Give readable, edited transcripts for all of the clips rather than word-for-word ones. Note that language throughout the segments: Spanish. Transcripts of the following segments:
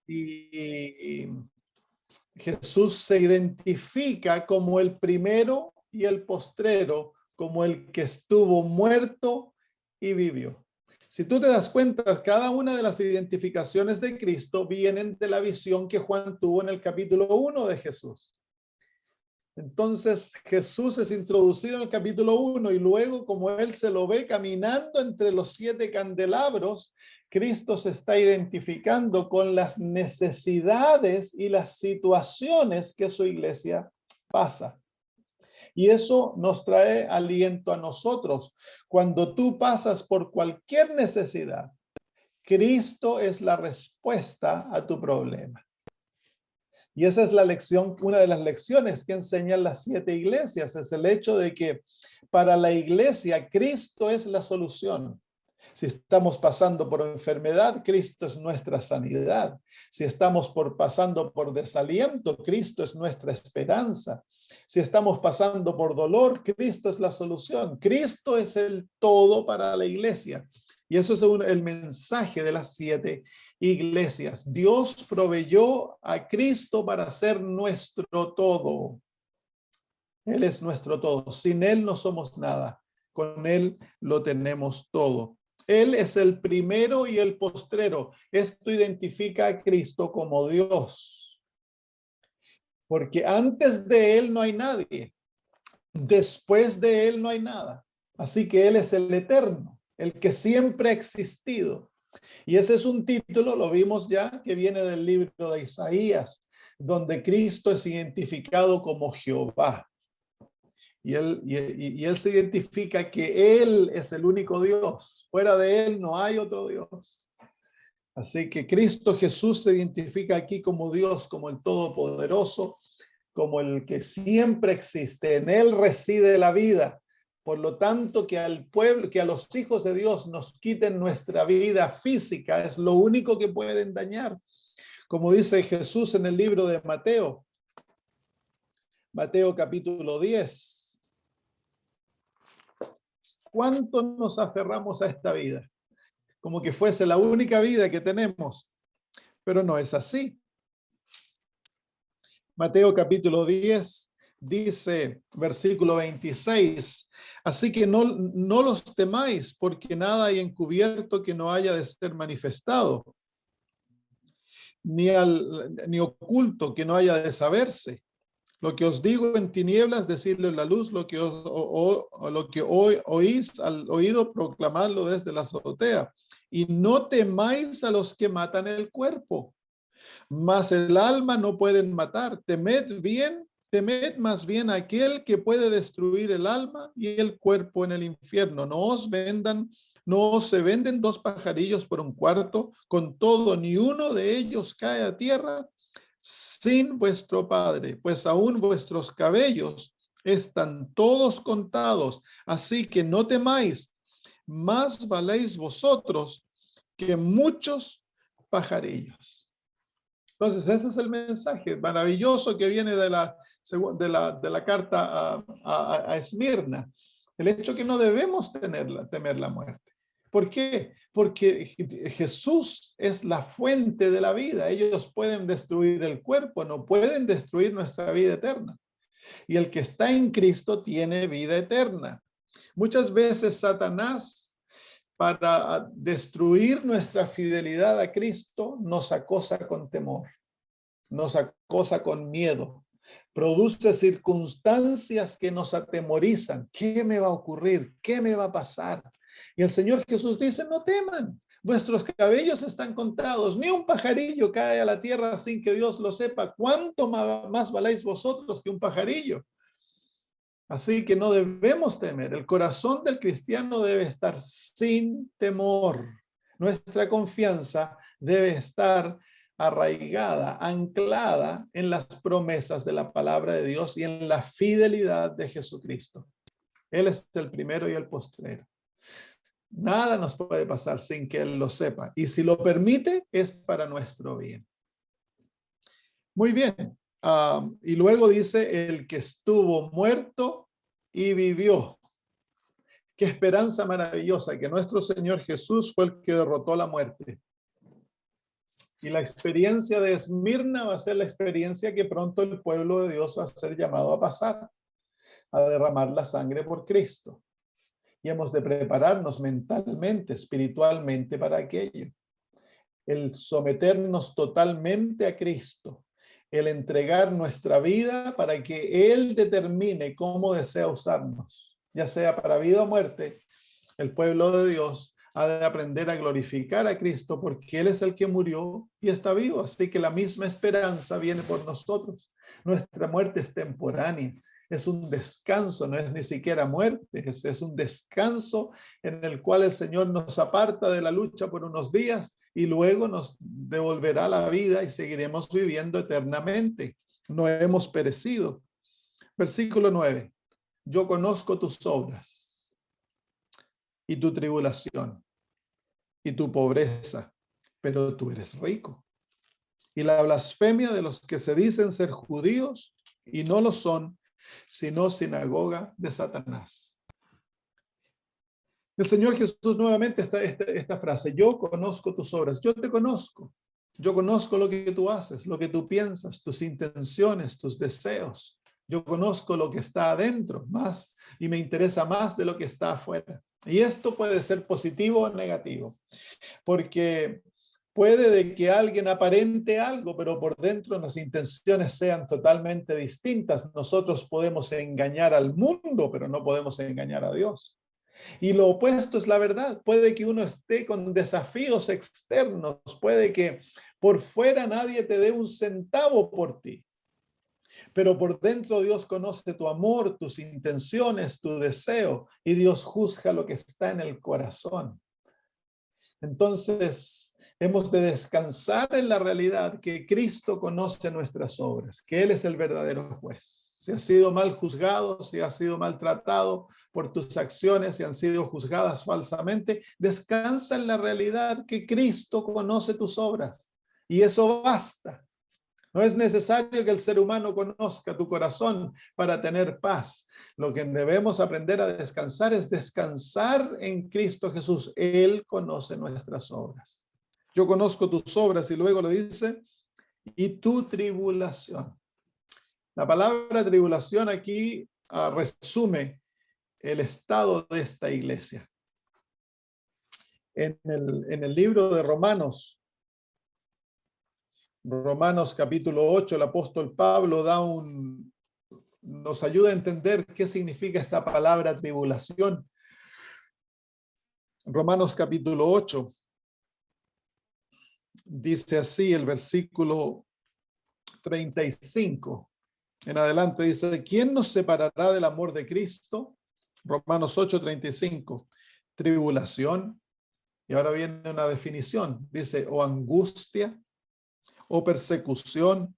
y Jesús se identifica como el primero y el postrero, como el que estuvo muerto y vivió. Si tú te das cuenta, cada una de las identificaciones de Cristo vienen de la visión que Juan tuvo en el capítulo 1 de Jesús. Entonces Jesús es introducido en el capítulo 1 y luego, como él se lo ve caminando entre los 7 candelabros, Cristo se está identificando con las necesidades y las situaciones que su iglesia pasa. Y eso nos trae aliento a nosotros. Cuando tú pasas por cualquier necesidad, Cristo es la respuesta a tu problema. Y esa es la lección, una de las lecciones que enseñan las 7 iglesias, es el hecho de que para la iglesia Cristo es la solución. Si estamos pasando por enfermedad, Cristo es nuestra sanidad. Si estamos pasando por desaliento, Cristo es nuestra esperanza. Si estamos pasando por dolor, Cristo es la solución. Cristo es el todo para la iglesia. Y eso es el mensaje de las 7 iglesias. Dios proveyó a Cristo para ser nuestro todo. Él es nuestro todo. Sin Él no somos nada. Con Él lo tenemos todo. Él es el primero y el postrero. Esto identifica a Cristo como Dios. Porque antes de Él no hay nadie. Después de Él no hay nada. Así que Él es el eterno, el que siempre ha existido. Y ese es un título, lo vimos ya, que viene del libro de Isaías, donde Cristo es identificado como Jehová. Y él se identifica que Él es el único Dios. Fuera de Él no hay otro Dios. Así que Cristo Jesús se identifica aquí como Dios, como el Todopoderoso, como el que siempre existe. En Él reside la vida. Por lo tanto, que al pueblo, que a los hijos de Dios nos quiten nuestra vida física, es lo único que pueden dañar. Como dice Jesús en el libro de Mateo, Mateo capítulo 10. ¿Cuánto nos aferramos a esta vida? Como que fuese la única vida que tenemos, pero no es así. Mateo capítulo 10 dice, versículo 26, así que no los temáis, porque nada hay encubierto que no haya de ser manifestado, ni oculto que no haya de saberse. Lo que os digo en tinieblas, decidlo en la luz, lo que oís al oído, proclamadlo desde la azotea. Y no temáis a los que matan el cuerpo, mas el alma no pueden matar. Temed más bien a aquel que puede destruir el alma y el cuerpo en el infierno. No se venden 2 pajarillos por un cuarto, con todo ni uno de ellos cae a tierra sin vuestro Padre, pues aún vuestros cabellos están todos contados. Así que no temáis, más valéis vosotros que muchos pajarillos. Entonces ese es el mensaje maravilloso que viene de la carta a Esmirna. El hecho que no debemos temer la muerte. ¿Por qué? Porque Jesús es la fuente de la vida. Ellos pueden destruir el cuerpo, no pueden destruir nuestra vida eterna. Y el que está en Cristo tiene vida eterna. Muchas veces Satanás, para destruir nuestra fidelidad a Cristo, nos acosa con temor, nos acosa con miedo, produce circunstancias que nos atemorizan. ¿Qué me va a ocurrir? ¿Qué me va a pasar? Y el Señor Jesús dice, no teman, vuestros cabellos están contados, ni un pajarillo cae a la tierra sin que Dios lo sepa. ¿Cuánto más valéis vosotros que un pajarillo? Así que no debemos temer. El corazón del cristiano debe estar sin temor. Nuestra confianza debe estar arraigada, anclada en las promesas de la palabra de Dios y en la fidelidad de Jesucristo. Él es el primero y el postrero. Nada nos puede pasar sin que Él lo sepa. Y si lo permite, es para nuestro bien. Muy bien. Y luego dice, el que estuvo muerto y vivió. Qué esperanza maravillosa, que nuestro Señor Jesús fue el que derrotó la muerte. Y la experiencia de Esmirna va a ser la experiencia que pronto el pueblo de Dios va a ser llamado a pasar, a derramar la sangre por Cristo. Y hemos de prepararnos mentalmente, espiritualmente para aquello. El someternos totalmente a Cristo, el entregar nuestra vida para que Él determine cómo desea usarnos, ya sea para vida o muerte. El pueblo de Dios ha de aprender a glorificar a Cristo porque Él es el que murió y está vivo. Así que la misma esperanza viene por nosotros. Nuestra muerte es temporánea. Es un descanso, no es ni siquiera muerte, es un descanso en el cual el Señor nos aparta de la lucha por unos días y luego nos devolverá la vida y seguiremos viviendo eternamente. No hemos perecido. Versículo 9. Yo conozco tus obras y tu tribulación y tu pobreza, pero tú eres rico. Y la blasfemia de los que se dicen ser judíos y no lo son, sino sinagoga de Satanás. El Señor Jesús nuevamente esta frase: yo conozco tus obras, yo te conozco. Yo conozco lo que tú haces, lo que tú piensas, tus intenciones, tus deseos. Yo conozco lo que está adentro más y me interesa más de lo que está afuera. Y esto puede ser positivo o negativo, porque puede de que alguien aparente algo, pero por dentro las intenciones sean totalmente distintas. Nosotros podemos engañar al mundo, pero no podemos engañar a Dios. Y lo opuesto es la verdad. Puede que uno esté con desafíos externos, puede que por fuera nadie te dé un centavo por ti, pero por dentro Dios conoce tu amor, tus intenciones, tu deseo, y Dios juzga lo que está en el corazón. Entonces, hemos de descansar en la realidad que Cristo conoce nuestras obras, que Él es el verdadero juez. Si has sido mal juzgado, si has sido maltratado por tus acciones, si han sido juzgadas falsamente, descansa en la realidad que Cristo conoce tus obras. Y eso basta. No es necesario que el ser humano conozca tu corazón para tener paz. Lo que debemos aprender a descansar es descansar en Cristo Jesús. Él conoce nuestras obras. Yo conozco tus obras, y luego le dice, y tu tribulación. La palabra tribulación aquí resume el estado de esta iglesia. En el libro de Romanos capítulo 8, el apóstol Pablo nos ayuda a entender qué significa esta palabra tribulación. Romanos capítulo 8 dice así, el versículo 35 en adelante dice: ¿quién nos separará del amor de Cristo? Romanos 8:35, tribulación. Y ahora viene una definición, dice: o angustia, o persecución,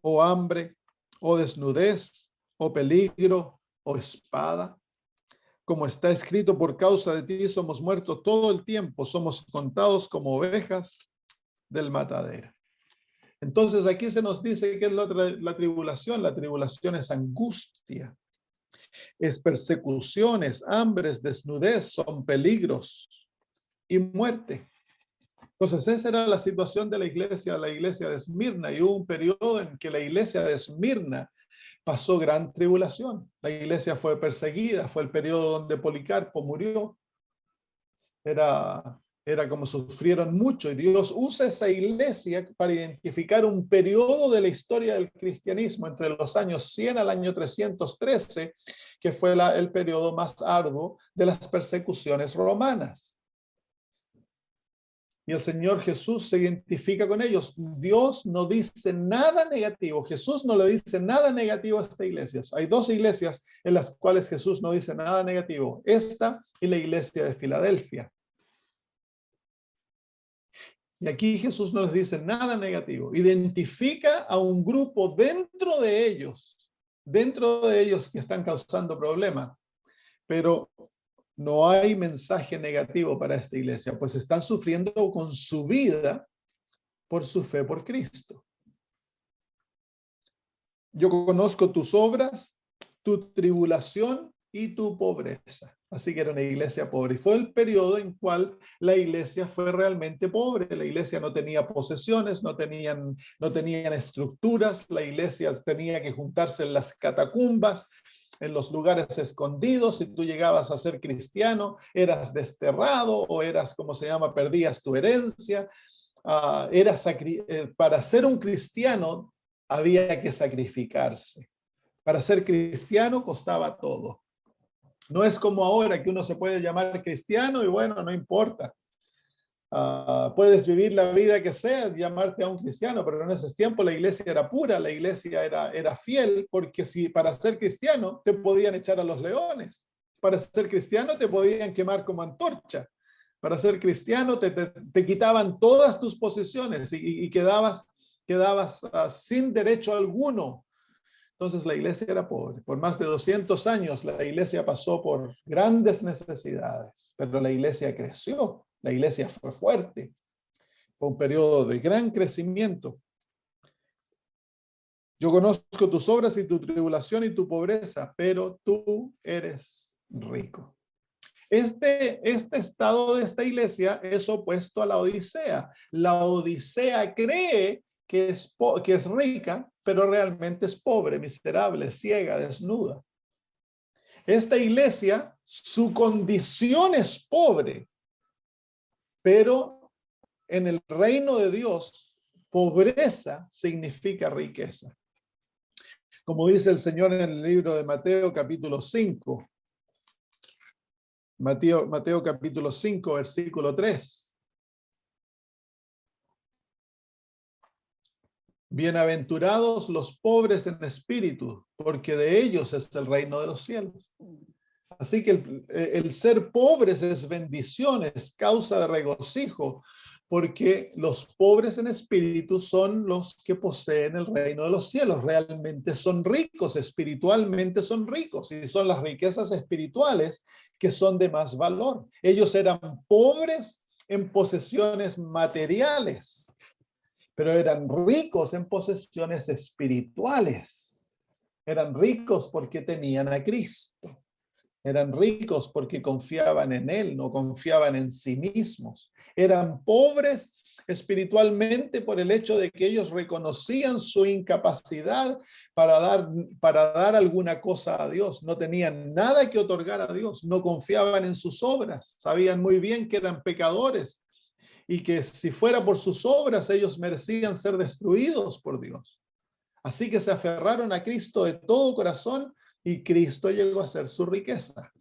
o hambre, o desnudez, o peligro, o espada. Como está escrito, por causa de ti somos muertos todo el tiempo, somos contados como ovejas del matadero. Entonces aquí se nos dice que es la tribulación. La tribulación es angustia, es persecuciones, hambres, desnudez, son peligros y muerte. Entonces esa era la situación de la iglesia de Esmirna, y hubo un periodo en que la iglesia de Esmirna pasó gran tribulación. La iglesia fue perseguida, fue el periodo donde Policarpo murió. Era como sufrieron mucho, y Dios usa esa iglesia para identificar un periodo de la historia del cristianismo entre los años 100 al año 313, que fue el periodo más arduo de las persecuciones romanas. Y el Señor Jesús se identifica con ellos. Dios no dice nada negativo. Jesús no le dice nada negativo a esta iglesia. Hay dos iglesias en las cuales Jesús no dice nada negativo: esta y la iglesia de Filadelfia. Y aquí Jesús no les dice nada negativo. Identifica a un grupo dentro de ellos que están causando problemas. Pero no hay mensaje negativo para esta iglesia, pues están sufriendo con su vida por su fe por Cristo. Yo conozco tus obras, tu tribulación y tu pobreza. Así que era una iglesia pobre. Y fue el periodo en cual la iglesia fue realmente pobre. La iglesia no tenía posesiones, no tenían estructuras. La iglesia tenía que juntarse en las catacumbas, en los lugares escondidos. Si tú llegabas a ser cristiano, eras desterrado o eras, como se llama, perdías tu herencia. Para ser un cristiano había que sacrificarse. Para ser cristiano costaba todo. No es como ahora que uno se puede llamar cristiano y bueno, no importa. Puedes vivir la vida que sea, llamarte a un cristiano, pero en esos tiempos la iglesia era pura, la iglesia era fiel, porque si para ser cristiano te podían echar a los leones, para ser cristiano te podían quemar como antorcha, para ser cristiano te quitaban todas tus posesiones y quedabas sin derecho alguno. Entonces la iglesia era pobre. Por más de 200 años la iglesia pasó por grandes necesidades, pero la iglesia creció, la iglesia fue fuerte. Fue un periodo de gran crecimiento. Yo conozco tus obras y tu tribulación y tu pobreza, pero tú eres rico. Este estado de esta iglesia es opuesto a la Odisea. La Odisea cree que es rica, pero realmente es pobre, miserable, ciega, desnuda. Esta iglesia, su condición es pobre, pero en el reino de Dios, pobreza significa riqueza. Como dice el Señor en el libro de Mateo capítulo 5, Mateo capítulo 5, versículo 3. Bienaventurados los pobres en espíritu, porque de ellos es el reino de los cielos. Así que el ser pobres es bendición, es causa de regocijo, porque los pobres en espíritu son los que poseen el reino de los cielos. Realmente son ricos, espiritualmente son ricos, y son las riquezas espirituales que son de más valor. Ellos eran pobres en posesiones materiales, pero eran ricos en posesiones espirituales. Eran ricos porque tenían a Cristo. Eran ricos porque confiaban en Él, no confiaban en sí mismos. Eran pobres espiritualmente por el hecho de que ellos reconocían su incapacidad para dar alguna cosa a Dios. No tenían nada que otorgar a Dios, no confiaban en sus obras, sabían muy bien que eran pecadores y que si fuera por sus obras ellos merecían ser destruidos por Dios. Así que se aferraron a Cristo de todo corazón y Cristo llegó a ser su riqueza.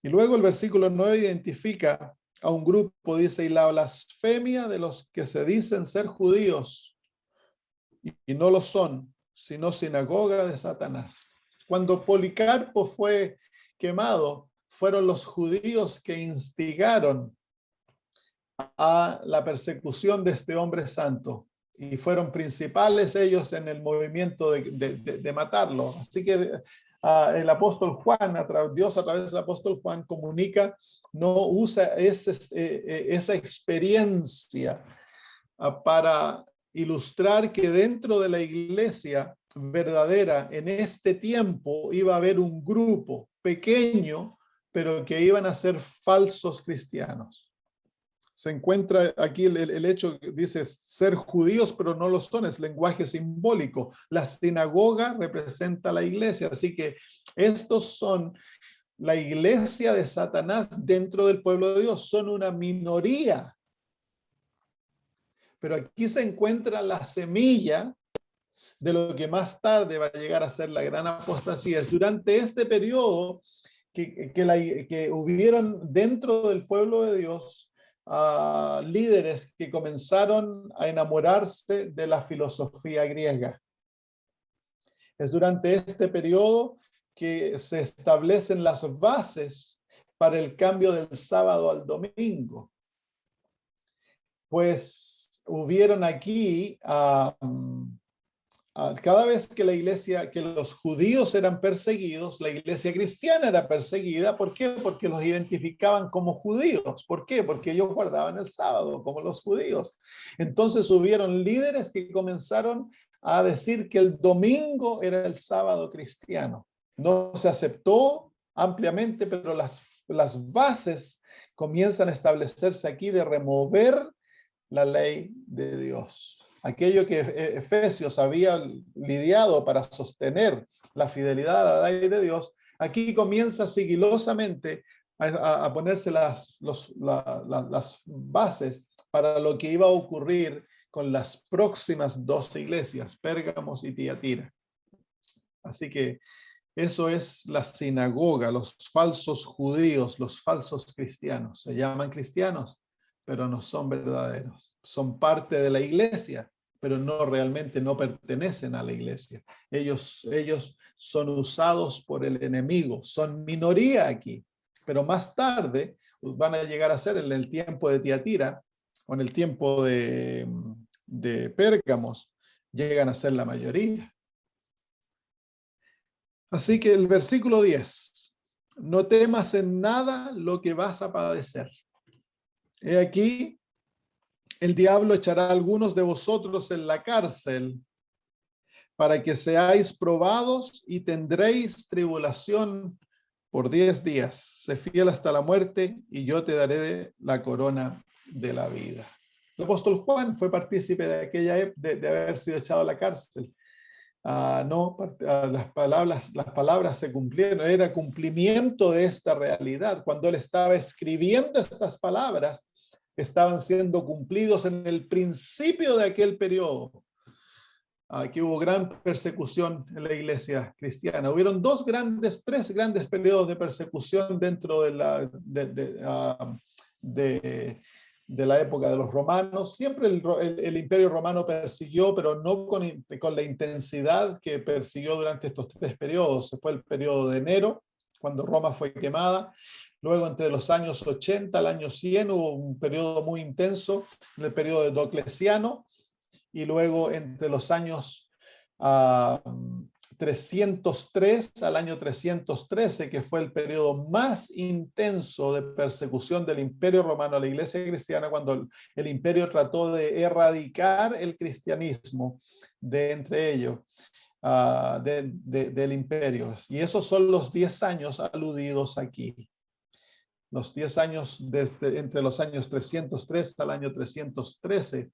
Y luego el versículo 9 identifica a un grupo, dice, y la blasfemia de los que se dicen ser judíos y no lo son, sino sinagoga de Satanás. Cuando Policarpo fue quemado, fueron los judíos que instigaron a la persecución de este hombre santo y fueron principales ellos en el movimiento de matarlo. Así que el apóstol Juan, Dios a través del apóstol Juan comunica, no usa esa experiencia para ilustrar que dentro de la iglesia verdadera en este tiempo iba a haber un grupo pequeño, pero que iban a ser falsos cristianos. Se encuentra aquí el hecho, dice, ser judíos, pero no lo son, es lenguaje simbólico. La sinagoga representa la iglesia, así que estos son la iglesia de Satanás dentro del pueblo de Dios, son una minoría. Pero aquí se encuentra la semilla de lo que más tarde va a llegar a ser la gran apostasía. Es durante este periodo que hubieron dentro del pueblo de Dios líderes que comenzaron a enamorarse de la filosofía griega. Es durante este periodo que se establecen las bases para el cambio del sábado al domingo. Pues hubieron aquí cada vez que la iglesia, que los judíos eran perseguidos, la iglesia cristiana era perseguida. ¿Por qué? Porque los identificaban como judíos. ¿Por qué? Porque ellos guardaban el sábado como los judíos. Entonces hubieron líderes que comenzaron a decir que el domingo era el sábado cristiano. No se aceptó ampliamente, pero las bases comienzan a establecerse aquí de remover la ley de Dios. Aquello que Efesios había lidiado para sostener la fidelidad a la ley de Dios, aquí comienza sigilosamente a ponerse las bases para lo que iba a ocurrir con las próximas dos iglesias, Pérgamos y Tiatira. Así que eso es la sinagoga, los falsos judíos, los falsos cristianos. Se llaman cristianos, pero no son verdaderos. Son parte de la iglesia, pero realmente no pertenecen a la iglesia. Ellos son usados por el enemigo, son minoría aquí, pero más tarde van a llegar a ser en el tiempo de Tiatira o en el tiempo de Pérgamos, llegan a ser la mayoría. Así que el versículo 10, no temas en nada lo que vas a padecer. He aquí, el diablo echará a algunos de vosotros en la cárcel para que seáis probados y tendréis tribulación por 10 días. Sé fiel hasta la muerte y yo te daré la corona de la vida. El apóstol Juan fue partícipe de aquella de haber sido echado a la cárcel. Las palabras se cumplieron, era cumplimiento de esta realidad. Cuando él estaba escribiendo estas palabras, estaban siendo cumplidos en el principio de aquel periodo. Que hubo gran persecución en la iglesia cristiana. Hubieron tres grandes periodos de persecución dentro de la época de los romanos. Siempre el imperio romano persiguió, pero no con la intensidad que persiguió durante estos tres periodos. Se fue el periodo de Nero, cuando Roma fue quemada. Luego, entre los años 80 al año 100, hubo un periodo muy intenso, en el periodo de Diocleciano. Y luego, entre los años 303 al año 313, que fue el periodo más intenso de persecución del Imperio Romano a la Iglesia cristiana, cuando el imperio trató de erradicar el cristianismo de entre ellos, del imperio. Y esos son los 10 años aludidos aquí. Los 10 años entre los años 303 al año 313,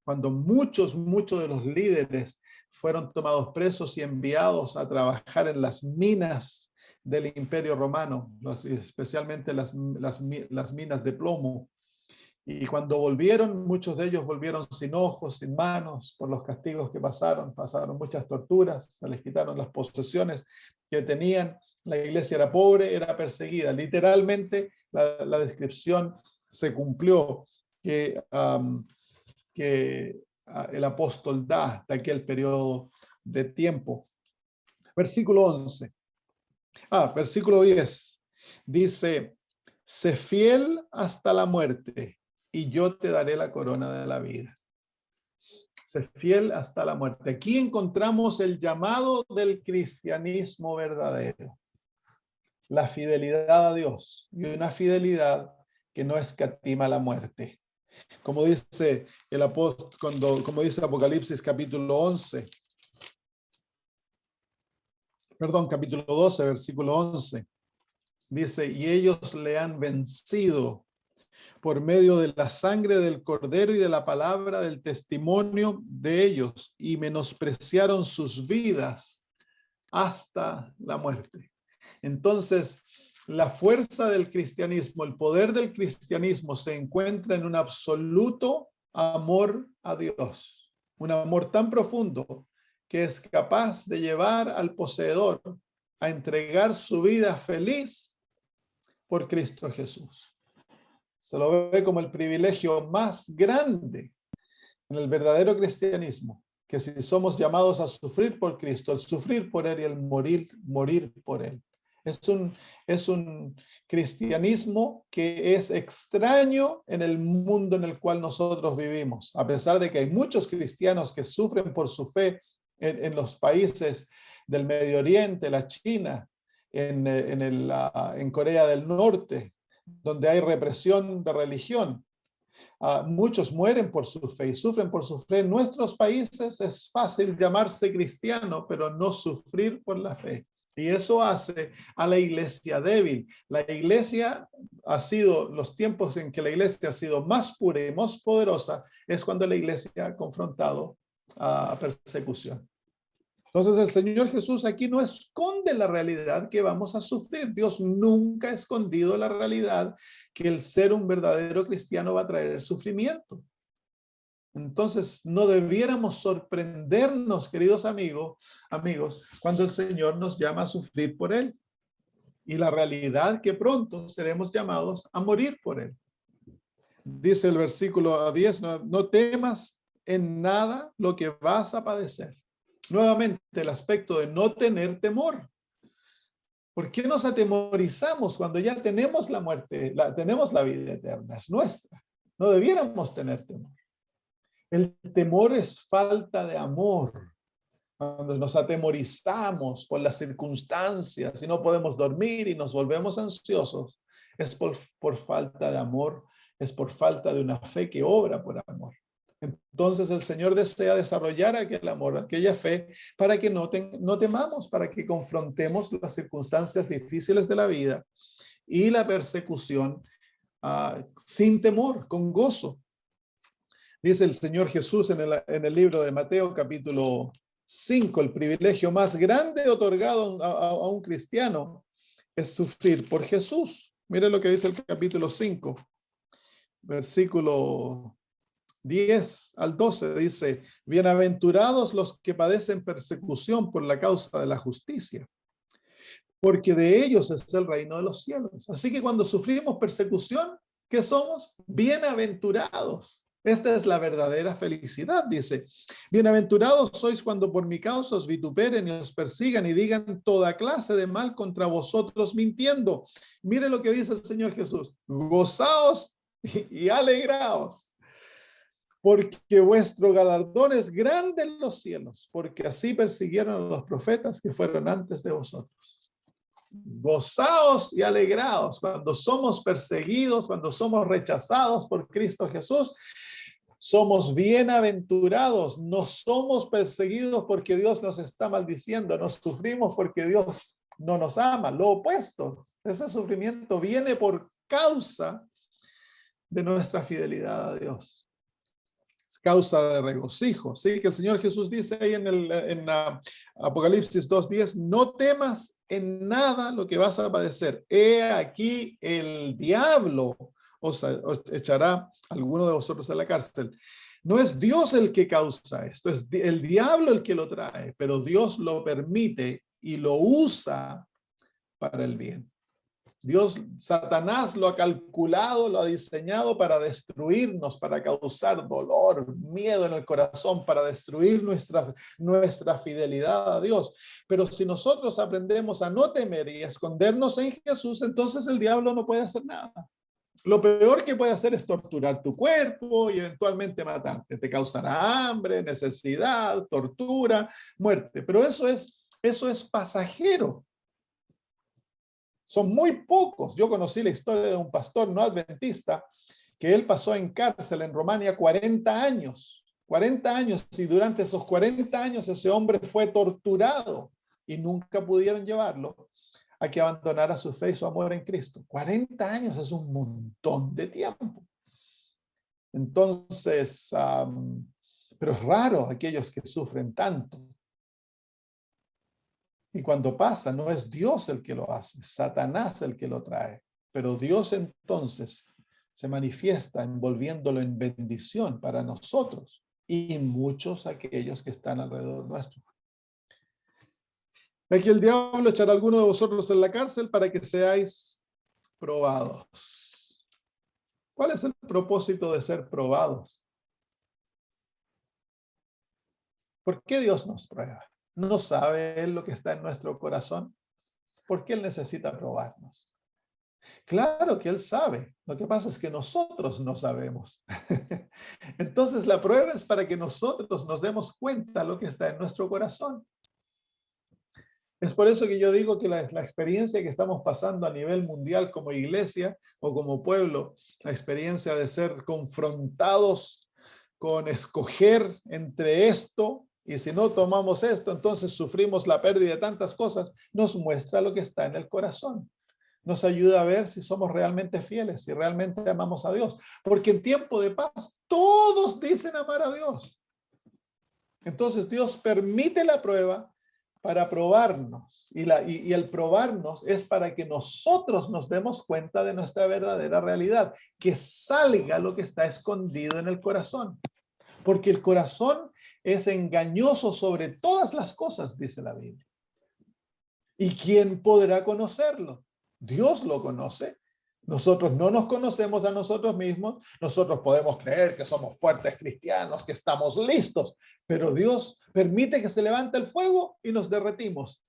cuando muchos de los líderes fueron tomados presos y enviados a trabajar en las minas del Imperio Romano, especialmente las minas de plomo. Y cuando volvieron, muchos de ellos volvieron sin ojos, sin manos, por los castigos que pasaron muchas torturas, se les quitaron las posesiones que tenían. La iglesia era pobre, era perseguida. Literalmente la descripción se cumplió que el apóstol da de aquel periodo de tiempo. Versículo 11. Versículo 10. Dice, sé fiel hasta la muerte y yo te daré la corona de la vida. Sé fiel hasta la muerte. Aquí encontramos el llamado del cristianismo verdadero. La fidelidad a Dios y una fidelidad que no escatima la muerte. Como dice el apóstol, como dice Apocalipsis capítulo 11, capítulo 12, versículo 11, dice, y ellos le han vencido por medio de la sangre del Cordero y de la palabra del testimonio de ellos, y menospreciaron sus vidas hasta la muerte. Entonces, la fuerza del cristianismo, el poder del cristianismo se encuentra en un absoluto amor a Dios, un amor tan profundo que es capaz de llevar al poseedor a entregar su vida feliz por Cristo Jesús. Se lo ve como el privilegio más grande en el verdadero cristianismo, que si somos llamados a sufrir por Cristo, el sufrir por Él y el morir por Él. Es un cristianismo que es extraño en el mundo en el cual nosotros vivimos, a pesar de que hay muchos cristianos que sufren por su fe en los países del Medio Oriente, la China, en Corea del Norte, donde hay represión de religión. Muchos mueren por su fe y sufren por su fe. En nuestros países es fácil llamarse cristiano, pero no sufrir por la fe. Y eso hace a la iglesia débil. La iglesia ha sido, los tiempos en que la iglesia ha sido más pura y más poderosa, es cuando la iglesia ha confrontado a persecución. Entonces el Señor Jesús aquí no esconde la realidad que vamos a sufrir. Dios nunca ha escondido la realidad que el ser un verdadero cristiano va a traer sufrimiento. Entonces no debiéramos sorprendernos, queridos amigos, cuando el Señor nos llama a sufrir por Él. Y la realidad que pronto seremos llamados a morir por Él. Dice el versículo 10, no temas en nada lo que vas a padecer. Nuevamente el aspecto de no tener temor. ¿Por qué nos atemorizamos cuando ya tenemos la muerte, tenemos la vida eterna? Es nuestra. No debiéramos tener temor. El temor es falta de amor. Cuando nos atemorizamos por las circunstancias y no podemos dormir y nos volvemos ansiosos, es por falta de amor, es por falta de una fe que obra por amor. Entonces el Señor desea desarrollar aquel amor, aquella fe, para que no temamos, para que confrontemos las circunstancias difíciles de la vida y la persecución sin temor, con gozo. Dice el Señor Jesús en el libro de Mateo capítulo 5, el privilegio más grande otorgado a un cristiano es sufrir por Jesús. Mire lo que dice el capítulo 5, versículo 10 al 12, dice: bienaventurados los que padecen persecución por la causa de la justicia, porque de ellos es el reino de los cielos. Así que cuando sufrimos persecución, ¿qué somos? Bienaventurados. Esta es la verdadera felicidad, dice. Bienaventurados sois cuando por mi causa os vituperen y os persigan y digan toda clase de mal contra vosotros mintiendo. Mire lo que dice el Señor Jesús: gozaos y alegraos, porque vuestro galardón es grande en los cielos, porque así persiguieron a los profetas que fueron antes de vosotros. Gozaos y alegraos cuando somos perseguidos, cuando somos rechazados por Cristo Jesús. Somos bienaventurados, no somos perseguidos porque Dios nos está maldiciendo, nos sufrimos porque Dios no nos ama. Lo opuesto, ese sufrimiento viene por causa de nuestra fidelidad a Dios. Es causa de regocijo. Sí, que el Señor Jesús dice ahí en Apocalipsis 2:10, no temas en nada lo que vas a padecer. He aquí el diablo os echará a alguno de vosotros a la cárcel. No es Dios el que causa esto, es el diablo el que lo trae, pero Dios lo permite y lo usa para el bien. Satanás lo ha calculado, lo ha diseñado para destruirnos, para causar dolor, miedo en el corazón, para destruir nuestra fidelidad a Dios. Pero si nosotros aprendemos a no temer y a escondernos en Jesús, entonces el diablo no puede hacer nada. Lo peor que puede hacer es torturar tu cuerpo y eventualmente matarte. Te causará hambre, necesidad, tortura, muerte. Pero eso es pasajero. Son muy pocos. Yo conocí la historia de un pastor no adventista que él pasó en cárcel en Rumania 40 años. 40 años, y durante esos 40 años ese hombre fue torturado y nunca pudieron llevarlo a que abandonara su fe y su amor en Cristo. 40 años es un montón de tiempo. Entonces, pero es raro aquellos que sufren tanto. Y cuando pasa, no es Dios el que lo hace, es Satanás el que lo trae. Pero Dios entonces se manifiesta envolviéndolo en bendición para nosotros y muchos aquellos que están alrededor nuestro. Aquí el diablo echará a alguno de vosotros en la cárcel para que seáis probados. ¿Cuál es el propósito de ser probados? ¿Por qué Dios nos prueba? ¿No sabe Él lo que está en nuestro corazón? ¿Por qué Él necesita probarnos? Claro que Él sabe. Lo que pasa es que nosotros no sabemos. Entonces la prueba es para que nosotros nos demos cuenta de lo que está en nuestro corazón. Es por eso que yo digo que la experiencia que estamos pasando a nivel mundial como iglesia o como pueblo, la experiencia de ser confrontados con escoger entre esto y si no tomamos esto, entonces sufrimos la pérdida de tantas cosas, nos muestra lo que está en el corazón. Nos ayuda a ver si somos realmente fieles, si realmente amamos a Dios. Porque en tiempo de paz, todos dicen amar a Dios. Entonces Dios permite la prueba para probarnos. Y el probarnos es para que nosotros nos demos cuenta de nuestra verdadera realidad. Que salga lo que está escondido en el corazón. Porque el corazón es engañoso sobre todas las cosas, dice la Biblia. ¿Y quién podrá conocerlo? Dios lo conoce. Nosotros no nos conocemos a nosotros mismos. Nosotros podemos creer que somos fuertes cristianos, que estamos listos, pero Dios permite que se levante el fuego y nos derretimos.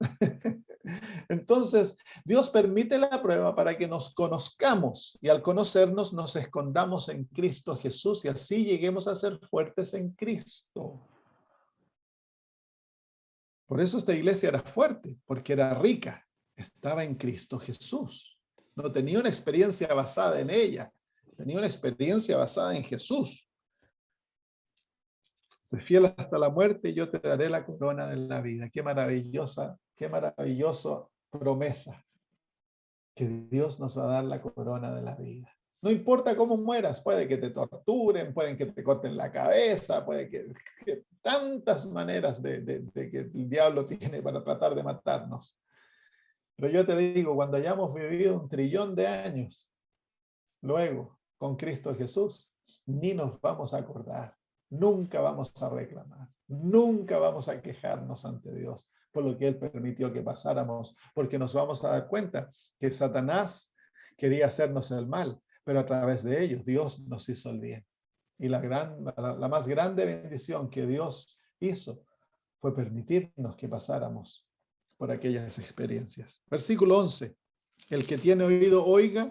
Entonces, Dios permite la prueba para que nos conozcamos y al conocernos nos escondamos en Cristo Jesús y así lleguemos a ser fuertes en Cristo. Por eso esta iglesia era fuerte, porque era rica, estaba en Cristo Jesús. No tenía una experiencia basada en ella, tenía una experiencia basada en Jesús. Sé fiel hasta la muerte y yo te daré la corona de la vida. Qué maravillosa promesa, que Dios nos va a dar la corona de la vida. No importa cómo mueras, puede que te torturen, pueden que te corten la cabeza, puede que tantas maneras de que el diablo tiene para tratar de matarnos. Pero yo te digo, cuando hayamos vivido 1 trillón de años, luego con Cristo Jesús, ni nos vamos a acordar, nunca vamos a reclamar, nunca vamos a quejarnos ante Dios por lo que Él permitió que pasáramos, porque nos vamos a dar cuenta que Satanás quería hacernos el mal, pero a través de ellos Dios nos hizo el bien. Y la más grande bendición que Dios hizo fue permitirnos que pasáramos por aquellas experiencias. Versículo 11. El que tiene oído, oiga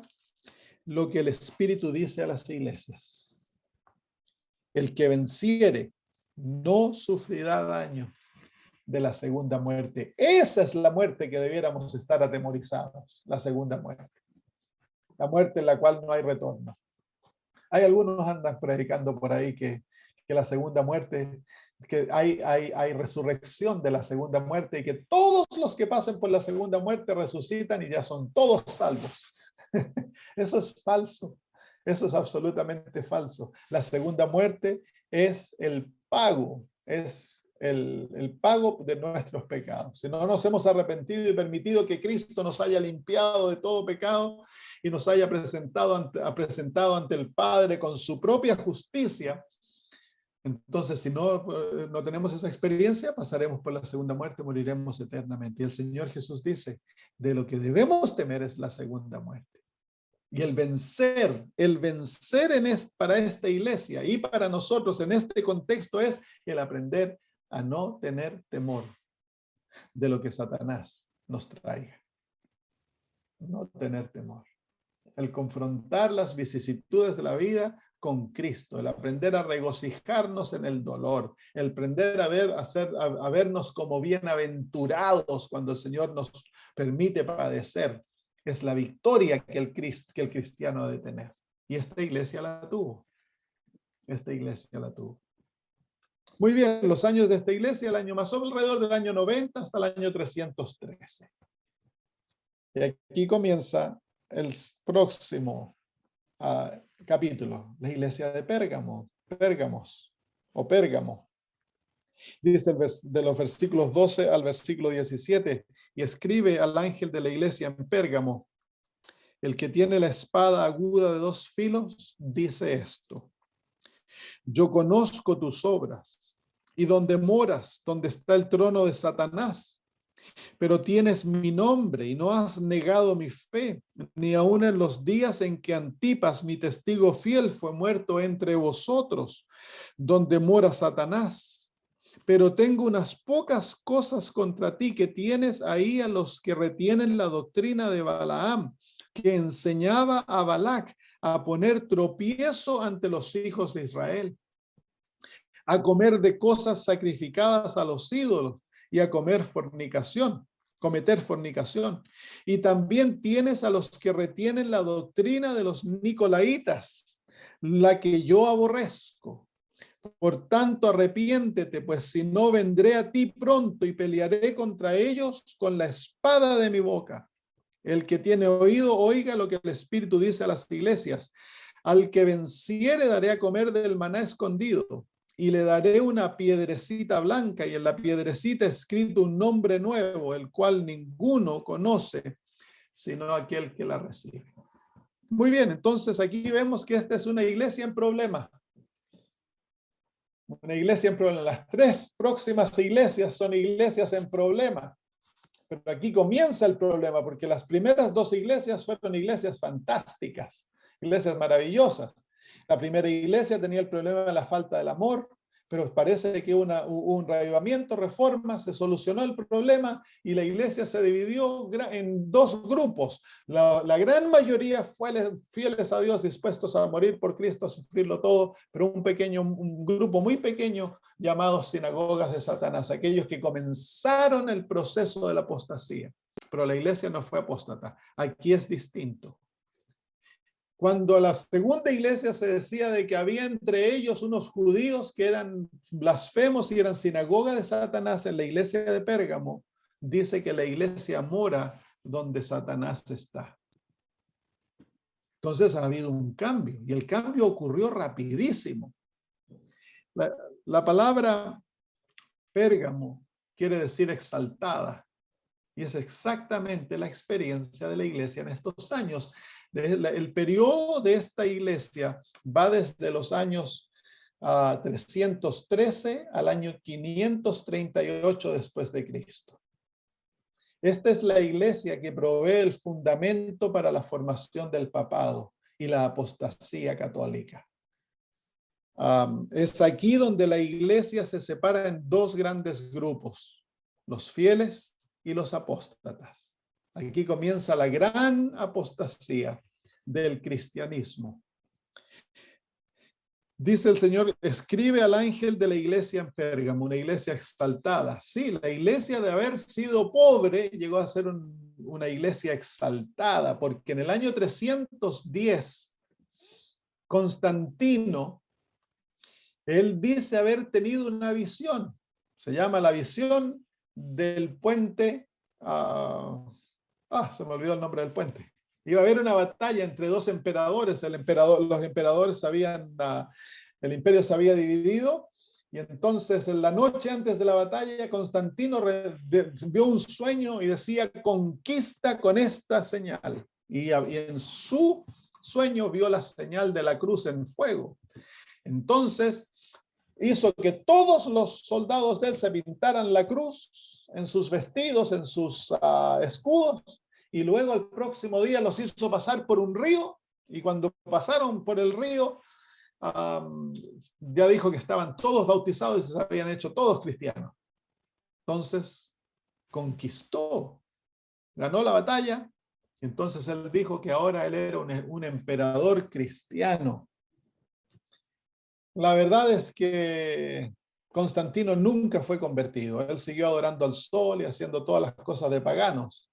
lo que el Espíritu dice a las iglesias. El que venciere no sufrirá daño de la segunda muerte. Esa es la muerte que debiéramos estar atemorizados, la segunda muerte. La muerte en la cual no hay retorno. Hay algunos andan predicando por ahí que la segunda muerte, que hay resurrección de la segunda muerte y que todos los que pasen por la segunda muerte resucitan y ya son todos salvos. Eso es falso. Eso es absolutamente falso. La segunda muerte es el pago, es el pago de nuestros pecados. Si no nos hemos arrepentido y permitido que Cristo nos haya limpiado de todo pecado y nos haya presentado ante el Padre con su propia justicia, entonces si no tenemos esa experiencia, pasaremos por la segunda muerte, moriremos eternamente. Y el Señor Jesús dice, de lo que debemos temer es la segunda muerte. Y el vencer para esta iglesia y para nosotros en este contexto es el aprender a no tener temor de lo que Satanás nos traiga. No tener temor. El confrontar las vicisitudes de la vida con Cristo, el aprender a regocijarnos en el dolor, el aprender a vernos como bienaventurados cuando el Señor nos permite padecer. Es la victoria que el cristiano ha de tener. Y esta iglesia la tuvo. Esta iglesia la tuvo. Muy bien, los años de esta iglesia, el año más alrededor del año 90 hasta el año 313. Y aquí comienza el próximo capítulo, la iglesia de Pérgamo. Dice de los versículos 12 al versículo 17, y escribe al ángel de la iglesia en Pérgamo, el que tiene la espada aguda de 2 filos, dice esto: yo conozco tus obras y donde moras, donde está el trono de Satanás, pero tienes mi nombre y no has negado mi fe, ni aun en los días en que Antipas, mi testigo fiel, fue muerto entre vosotros, donde mora Satanás. Pero tengo unas pocas cosas contra ti, que tienes ahí a los que retienen la doctrina de Balaam, que enseñaba a Balac a poner tropiezo ante los hijos de Israel, a comer de cosas sacrificadas a los ídolos y a cometer fornicación. Y también tienes a los que retienen la doctrina de los nicolaitas, la que yo aborrezco. Por tanto, arrepiéntete, pues si no, vendré a ti pronto y pelearé contra ellos con la espada de mi boca. El que tiene oído, oiga lo que el Espíritu dice a las iglesias. Al que venciere daré a comer del maná escondido, y le daré una piedrecita blanca, y en la piedrecita escrito un nombre nuevo, el cual ninguno conoce, sino aquel que la recibe. Muy bien, entonces aquí vemos que esta es una iglesia en problema. Una iglesia en problema. Las tres próximas iglesias son iglesias en problema. Pero aquí comienza el problema, porque las primeras dos iglesias fueron iglesias fantásticas, iglesias maravillosas. La primera iglesia tenía el problema de la falta del amor, pero parece que hubo un reavivamiento, reforma, se solucionó el problema y la iglesia se dividió en dos grupos. La gran mayoría fieles a Dios, dispuestos a morir por Cristo, a sufrirlo todo, pero un grupo muy pequeño llamados sinagogas de Satanás, aquellos que comenzaron el proceso de la apostasía. Pero la iglesia no fue apóstata. Aquí es distinto. Cuando la segunda iglesia se decía de que había entre ellos unos judíos que eran blasfemos y eran sinagoga de Satanás, en la iglesia de Pérgamo, dice que la iglesia mora donde Satanás está. Entonces ha habido un cambio y el cambio ocurrió rapidísimo. La palabra Pérgamo quiere decir exaltada. Y es exactamente la experiencia de la iglesia en estos años. El periodo de esta iglesia va desde los años 313 al año 538 después de Cristo. Esta es la iglesia que provee el fundamento para la formación del papado y la apostasía católica. Es aquí donde la iglesia se separa en dos grandes grupos, los fieles y los apóstatas. Aquí comienza la gran apostasía del cristianismo. Dice el Señor, escribe al ángel de la iglesia en Pérgamo, una iglesia exaltada. Sí, la iglesia de haber sido pobre llegó a ser una iglesia exaltada, porque en el año 310, Constantino, él dice haber tenido una visión. Se llama la visión del puente, se me olvidó el nombre del puente. Iba a haber una batalla entre dos emperadores. El imperio se había dividido, y entonces en la noche antes de la batalla, Constantino vio un sueño y decía, conquista con esta señal. Y en su sueño vio la señal de la cruz en fuego. Entonces hizo que todos los soldados de él se pintaran la cruz en sus vestidos, en sus escudos, y luego el próximo día los hizo pasar por un río, y cuando pasaron por el río, ya dijo que estaban todos bautizados y se habían hecho todos cristianos. Entonces conquistó, ganó la batalla. Entonces él dijo que ahora él era un emperador cristiano. La verdad es que Constantino nunca fue convertido. Él siguió adorando al sol y haciendo todas las cosas de paganos.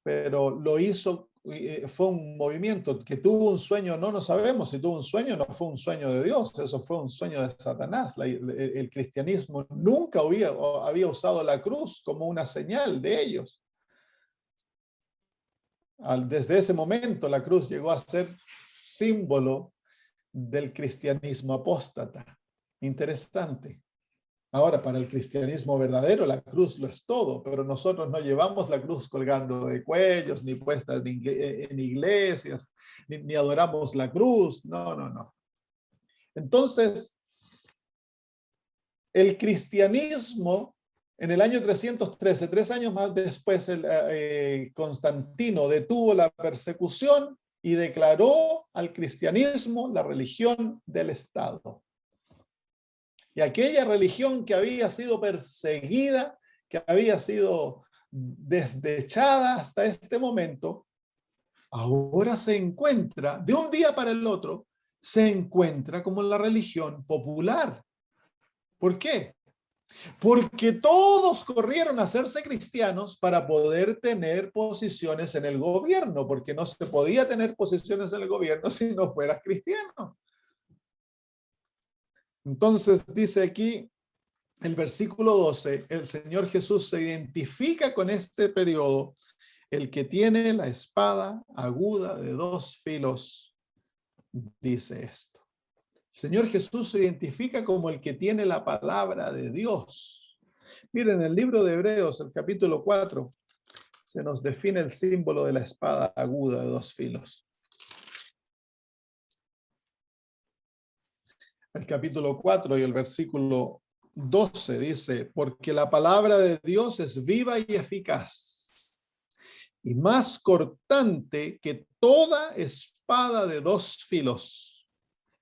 Pero lo hizo, fue un movimiento que tuvo un sueño, no sabemos si tuvo un sueño, no fue un sueño de Dios, eso fue un sueño de Satanás. El cristianismo nunca había usado la cruz como una señal de ellos. Desde ese momento la cruz llegó a ser símbolo del cristianismo apóstata. Interesante. Ahora, para el cristianismo verdadero, la cruz lo es todo, pero nosotros no llevamos la cruz colgando de cuellos, ni puesta en iglesias, ni adoramos la cruz. No. Entonces, el cristianismo, en el año 313, 3 años más después, Constantino detuvo la persecución y declaró al cristianismo la religión del Estado. Y aquella religión que había sido perseguida, que había sido desdechada hasta este momento, ahora se encuentra, de un día para el otro, se encuentra como la religión popular. ¿Por qué? Porque todos corrieron a hacerse cristianos para poder tener posiciones en el gobierno, porque no se podía tener posiciones en el gobierno si no fueras cristiano. Entonces dice aquí el versículo 12, el Señor Jesús se identifica con este periodo, el que tiene la espada aguda de dos filos, dice esto. El Señor Jesús se identifica como el que tiene la palabra de Dios. Miren, en el libro de Hebreos, el capítulo 4, se nos define el símbolo de la espada aguda de dos filos. El capítulo 4 y el versículo 12 dice, porque la palabra de Dios es viva y eficaz y más cortante que toda espada de dos filos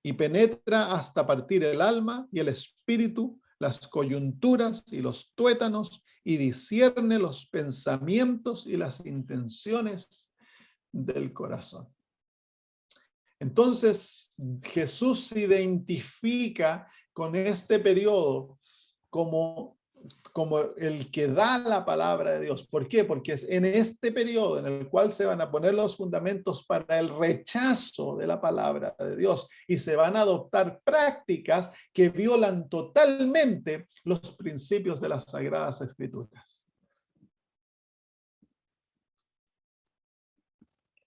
y penetra hasta partir el alma y el espíritu, las coyunturas y los tuétanos y discierne los pensamientos y las intenciones del corazón. Entonces, Jesús se identifica con este periodo como el que da la palabra de Dios. ¿Por qué? Porque es en este periodo en el cual se van a poner los fundamentos para el rechazo de la palabra de Dios y se van a adoptar prácticas que violan totalmente los principios de las Sagradas Escrituras.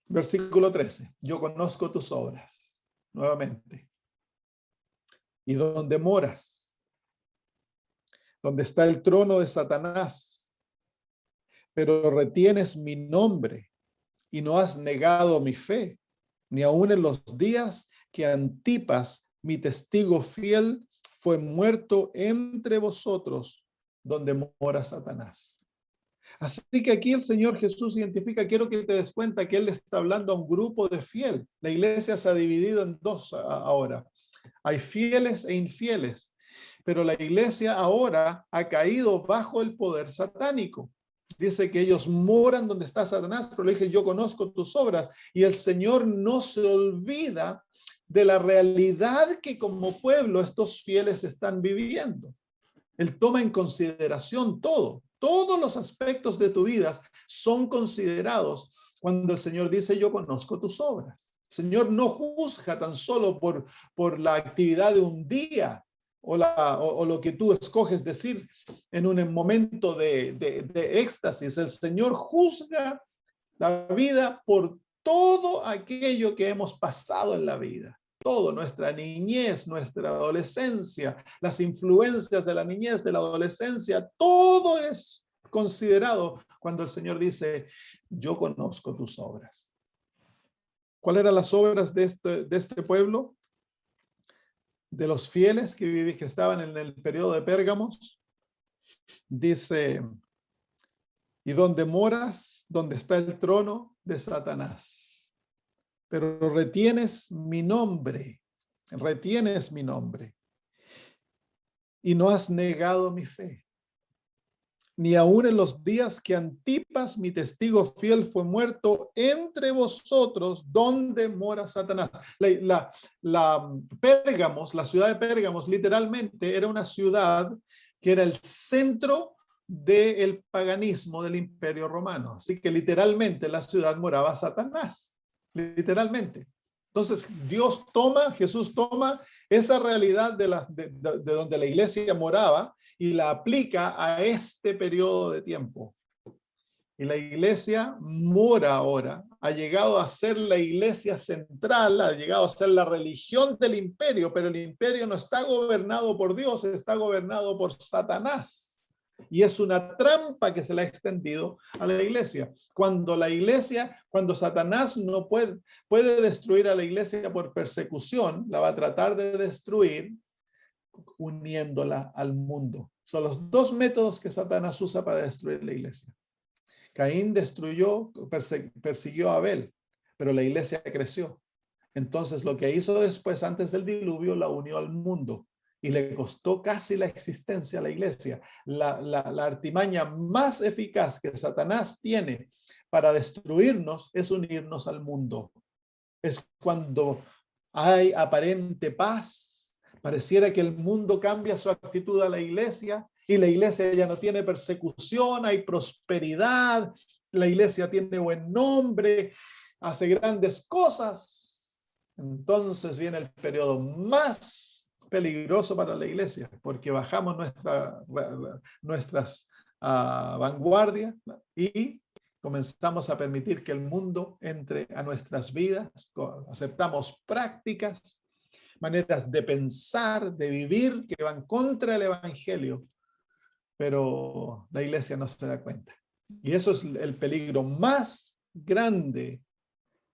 Versículo 13. Yo conozco tus obras, nuevamente. Y donde moras, donde está el trono de Satanás, pero retienes mi nombre y no has negado mi fe, ni aun en los días que Antipas, mi testigo fiel, fue muerto entre vosotros, donde mora Satanás. Así que aquí el Señor Jesús identifica, quiero que te des cuenta que Él está hablando a un grupo de fieles. La iglesia se ha dividido en dos ahora. Hay fieles e infieles, pero la iglesia ahora ha caído bajo el poder satánico. Dice que ellos moran donde está Satanás, pero le dije, yo conozco tus obras. Y el Señor no se olvida de la realidad que como pueblo estos fieles están viviendo. Él toma en consideración todo. Todos los aspectos de tu vida son considerados cuando el Señor dice, yo conozco tus obras. El Señor no juzga tan solo por la actividad de un día o lo que tú escoges decir en un momento de éxtasis. El Señor juzga la vida por todo aquello que hemos pasado en la vida. Todo, nuestra niñez, nuestra adolescencia, las influencias de la niñez, de la adolescencia, todo es considerado cuando el Señor dice, yo conozco tus obras. ¿Cuáles eran las obras de este pueblo? De los fieles que estaban en el periodo de Pérgamos. Dice, y donde moras, donde está el trono de Satanás. Pero retienes mi nombre, y no has negado mi fe. Ni aun en los días que Antipas, mi testigo fiel, fue muerto entre vosotros, donde mora Satanás. Pérgamos, la ciudad de Pérgamos, literalmente era una ciudad que era el centro del paganismo del Imperio Romano. Así que literalmente en la ciudad moraba Satanás. Literalmente. Entonces Jesús toma esa realidad de donde la iglesia moraba y la aplica a este periodo de tiempo. Y la iglesia mora ahora, ha llegado a ser la iglesia central, ha llegado a ser la religión del imperio, pero el imperio no está gobernado por Dios, está gobernado por Satanás. Y es una trampa que se le ha extendido a la iglesia. Cuando Satanás no puede destruir a la iglesia por persecución, la va a tratar de destruir uniéndola al mundo. Son los dos métodos que Satanás usa para destruir la iglesia. Caín persiguió a Abel, pero la iglesia creció. Entonces lo que hizo después, antes del diluvio, la unió al mundo. Y le costó casi la existencia a la iglesia. La artimaña más eficaz que Satanás tiene para destruirnos es unirnos al mundo. Es cuando hay aparente paz, pareciera que el mundo cambia su actitud a la iglesia y la iglesia ya no tiene persecución, hay prosperidad, la iglesia tiene buen nombre, hace grandes cosas. Entonces viene el periodo más peligroso para la iglesia, porque bajamos nuestras vanguardias y comenzamos a permitir que el mundo entre a nuestras vidas, aceptamos prácticas, maneras de pensar, de vivir que van contra el evangelio, pero la iglesia no se da cuenta. Y eso es el peligro más grande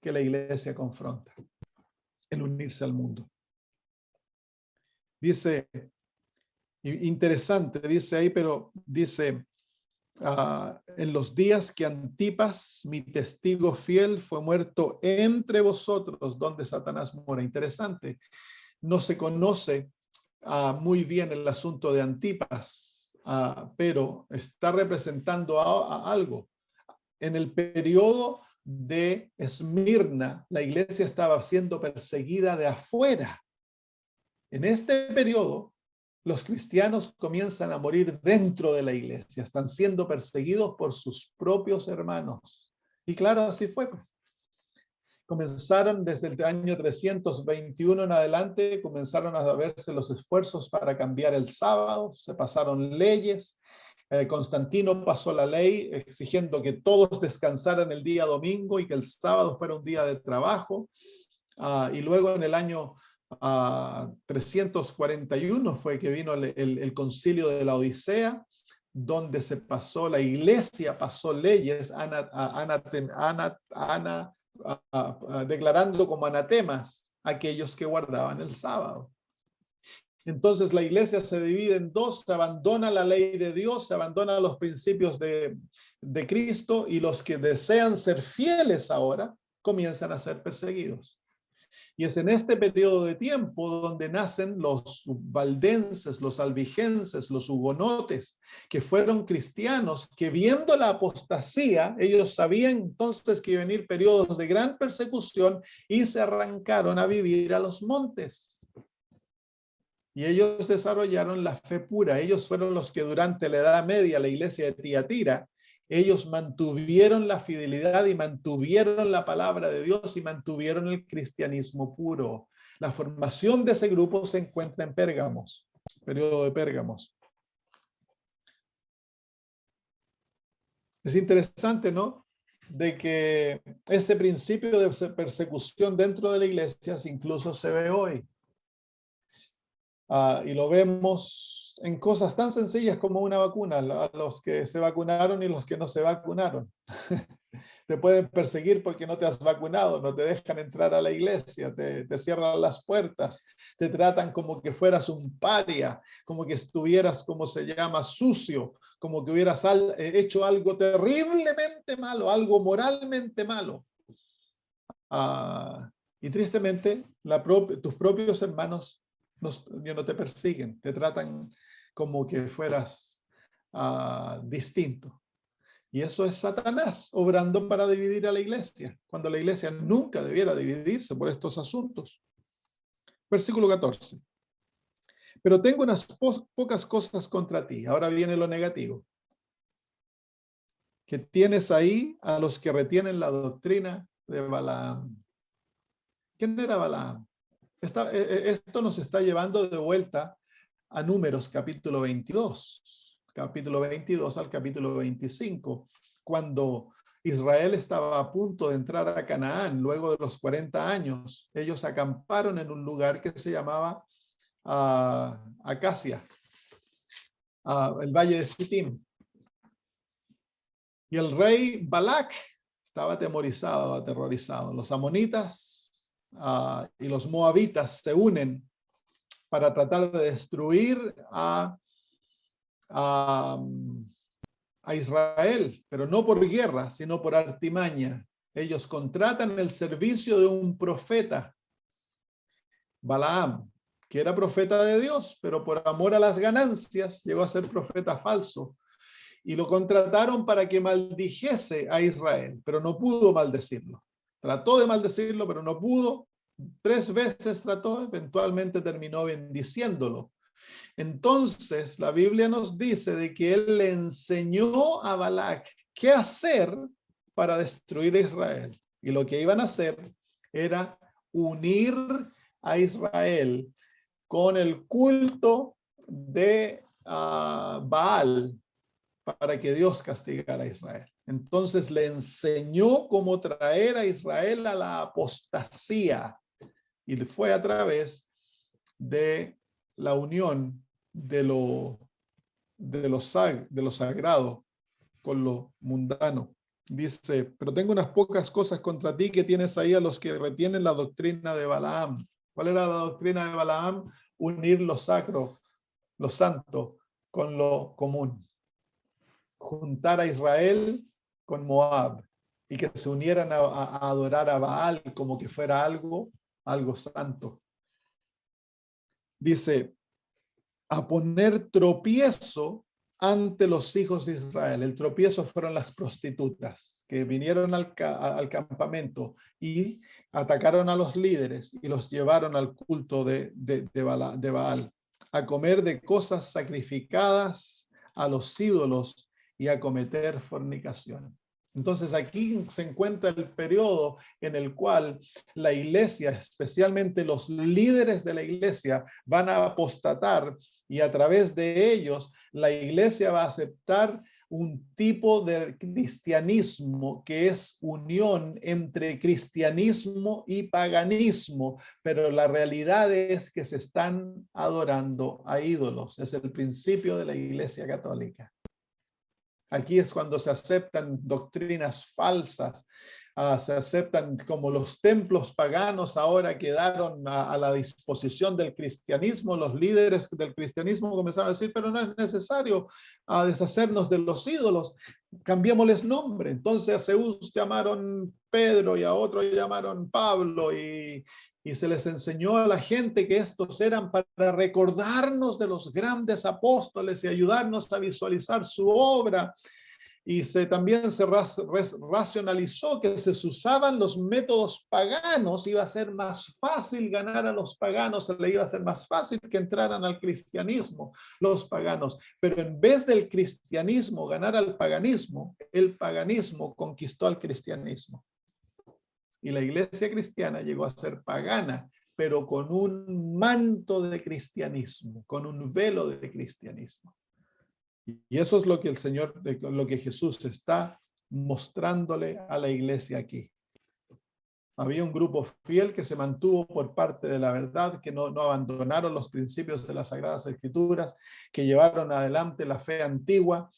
que la iglesia confronta, el unirse al mundo. Dice, interesante, dice ahí, pero dice, en los días que Antipas, mi testigo fiel, fue muerto entre vosotros, donde Satanás mora. Interesante. No se conoce muy bien el asunto de Antipas, pero está representando a algo. En el periodo de Esmirna, la iglesia estaba siendo perseguida de afuera. En este periodo, los cristianos comienzan a morir dentro de la iglesia, están siendo perseguidos por sus propios hermanos. Y claro, así fue, pues. Comenzaron desde el año 321 en adelante, comenzaron a verse los esfuerzos para cambiar el sábado, se pasaron leyes. Constantino pasó la ley exigiendo que todos descansaran el día domingo y que el sábado fuera un día de trabajo. Y luego en el año 341 fue que vino el concilio de la Odisea, donde se pasó, la iglesia pasó leyes declarando como anatemas a aquellos que guardaban el sábado. Entonces la iglesia se divide en dos, se abandona la ley de Dios, se abandona los principios de Cristo, y los que desean ser fieles ahora comienzan a ser perseguidos. Y es en este periodo de tiempo donde nacen los valdenses, los albigenses, los hugonotes, que fueron cristianos, que viendo la apostasía, ellos sabían entonces que iban a venir periodos de gran persecución y se arrancaron a vivir a los montes. Y ellos desarrollaron la fe pura. Ellos fueron los que durante la Edad Media, la iglesia de Tiatira, ellos mantuvieron la fidelidad y mantuvieron la palabra de Dios y mantuvieron el cristianismo puro. La formación de ese grupo se encuentra en Pérgamos, periodo de Pérgamos. Es interesante, ¿no? De que ese principio de persecución dentro de la iglesia incluso se ve hoy. Y lo vemos en cosas tan sencillas como una vacuna, a los que se vacunaron y los que no se vacunaron. Te pueden perseguir porque no te has vacunado, no te dejan entrar a la iglesia, te cierran las puertas, te tratan como que fueras un paria, como que estuvieras, como se llama, sucio, como que hubieras hecho algo terriblemente malo, algo moralmente malo. Y tristemente, tus propios hermanos no te persiguen, te tratan como que fueras distinto. Y eso es Satanás obrando para dividir a la iglesia, cuando la iglesia nunca debiera dividirse por estos asuntos. Versículo 14. Pero tengo unas pocas cosas contra ti. Ahora viene lo negativo. Que tienes ahí a los que retienen la doctrina de Balaam. ¿Quién era Balaam? Esto nos está llevando de vuelta a Números capítulo 22. Capítulo 22 al capítulo 25, cuando Israel estaba a punto de entrar a Canaán, luego de los 40 años, ellos acamparon en un lugar que se llamaba Acacia, el valle de Sittim. Y el rey Balac estaba atemorizado, aterrorizado. Los amonitas y los moabitas se unen para tratar de destruir a Israel, pero no por guerra, sino por artimaña. Ellos contratan el servicio de un profeta, Balaam, que era profeta de Dios, pero por amor a las ganancias llegó a ser profeta falso. Y lo contrataron para que maldijese a Israel, pero no pudo maldecirlo. Trató de maldecirlo, pero no pudo. 3 veces trató, eventualmente terminó bendiciéndolo. Entonces, la Biblia nos dice de que él le enseñó a Balac qué hacer para destruir a Israel. Y lo que iban a hacer era unir a Israel con el culto de Baal para que Dios castigara a Israel. Entonces le enseñó cómo traer a Israel a la apostasía, y fue a través de la unión de lo sagrado con lo mundano. Dice, pero tengo unas pocas cosas contra ti, que tienes ahí a los que retienen la doctrina de Balaam. ¿Cuál era la doctrina de Balaam? Unir lo sacro, lo santo, con lo común. Juntar a Israel con Moab y que se unieran a adorar a Baal como que fuera algo santo. Dice, a poner tropiezo ante los hijos de Israel. El tropiezo fueron las prostitutas que vinieron al campamento y atacaron a los líderes y los llevaron al culto de Baal, a comer de cosas sacrificadas a los ídolos y a cometer fornicación. Entonces aquí se encuentra el periodo en el cual la iglesia, especialmente los líderes de la iglesia, van a apostatar, y a través de ellos la iglesia va a aceptar un tipo de cristianismo que es unión entre cristianismo y paganismo, pero la realidad es que se están adorando a ídolos. Es el principio de la Iglesia Católica. Aquí es cuando se aceptan doctrinas falsas, se aceptan como los templos paganos ahora quedaron a la disposición del cristianismo. Los líderes del cristianismo comenzaron a decir, pero no es necesario deshacernos de los ídolos, cambiémosles nombre. Entonces a Zeus llamaron Pedro y a otro llamaron Pablo, y se les enseñó a la gente que estos eran para recordarnos de los grandes apóstoles y ayudarnos a visualizar su obra. Y también se racionalizó que se usaban los métodos paganos, iba a ser más fácil ganar a los paganos, le iba a ser más fácil que entraran al cristianismo los paganos. Pero en vez del cristianismo ganar al paganismo, el paganismo conquistó al cristianismo. Y la iglesia cristiana llegó a ser pagana, pero con un manto de cristianismo, con un velo de cristianismo. Y eso es lo que lo que Jesús está mostrándole a la iglesia aquí. Había un grupo fiel que se mantuvo por parte de la verdad, que no abandonaron los principios de las Sagradas Escrituras, que llevaron adelante la fe antigua,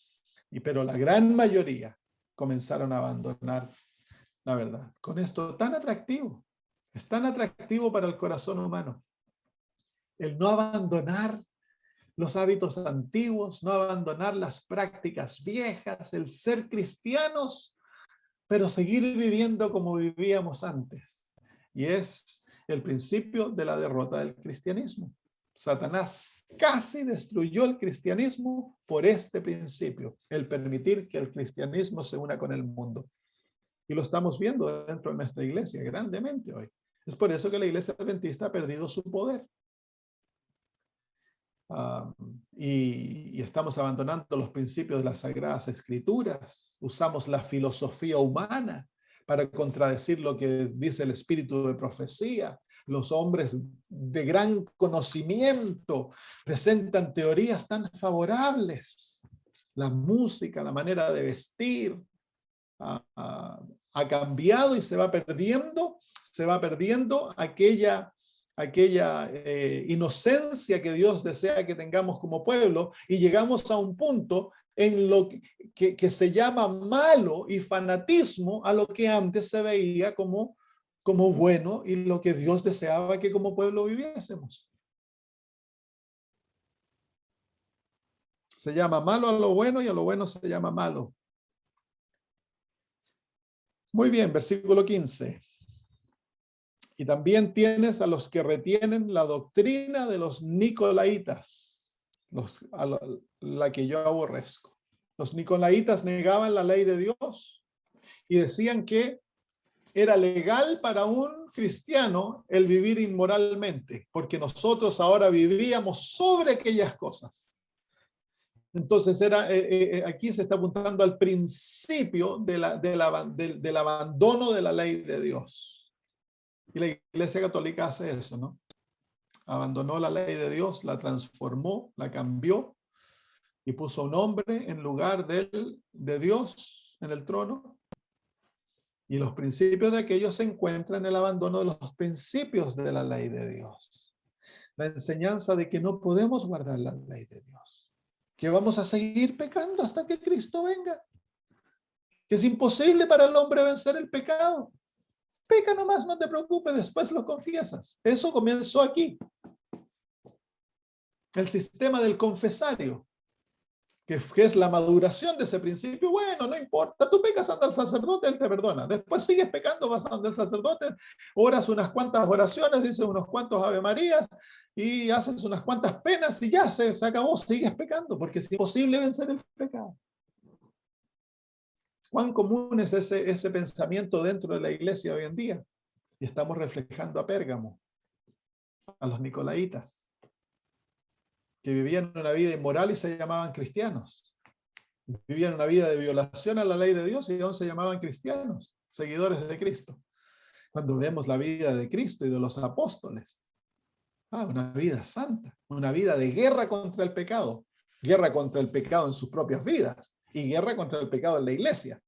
pero la gran mayoría comenzaron a abandonar la verdad. Con esto tan atractivo, es tan atractivo para el corazón humano, el no abandonar los hábitos antiguos, no abandonar las prácticas viejas, el ser cristianos, pero seguir viviendo como vivíamos antes. Y es el principio de la derrota del cristianismo. Satanás casi destruyó el cristianismo por este principio, el permitir que el cristianismo se una con el mundo. Y lo estamos viendo dentro de nuestra iglesia grandemente hoy. Es por eso que la iglesia adventista ha perdido su poder. Y estamos abandonando los principios de las Sagradas Escrituras. Usamos la filosofía humana para contradecir lo que dice el espíritu de profecía. Los hombres de gran conocimiento presentan teorías tan favorables. La música, la manera de vestir ha cambiado y se va perdiendo aquella inocencia que Dios desea que tengamos como pueblo, y llegamos a un punto en lo que se llama malo y fanatismo a lo que antes se veía como bueno y lo que Dios deseaba que como pueblo viviésemos. Se llama malo a lo bueno y a lo bueno se llama malo. Muy bien, versículo 15. Y también tienes a los que retienen la doctrina de los nicolaitas, la que yo aborrezco. Los nicolaitas negaban la ley de Dios y decían que era legal para un cristiano el vivir inmoralmente, porque nosotros ahora vivíamos sobre aquellas cosas. Entonces aquí se está apuntando al principio del abandono de la ley de Dios. Y la Iglesia Católica hace eso, ¿no? abandonó la ley de Dios, la transformó, la cambió y puso un hombre en lugar de Dios en el trono. Y los principios de aquellos se encuentran en el abandono de los principios de la ley de Dios. La enseñanza de que no podemos guardar la ley de Dios, que vamos a seguir pecando hasta que Cristo venga, que es imposible para el hombre vencer el pecado. Peca nomás, no te preocupes, después lo confiesas. Eso comenzó aquí. El sistema del confesario, que es la maduración de ese principio. Bueno, no importa, tú pecas, anda al sacerdote, él te perdona. Después sigues pecando, vas a donde el sacerdote, oras unas cuantas oraciones, dices unos cuantos Ave Marías y haces unas cuantas penas y ya se acabó, sigues pecando, porque es imposible vencer el pecado. ¿Cuán común es ese pensamiento dentro de la iglesia hoy en día? Y estamos reflejando a Pérgamo, a los nicolaitas, que vivían una vida inmoral y se llamaban cristianos. Vivían una vida de violación a la ley de Dios y aún se llamaban cristianos, seguidores de Cristo. Cuando vemos la vida de Cristo y de los apóstoles, una vida santa, una vida de guerra contra el pecado en sus propias vidas y guerra contra el pecado en la iglesia.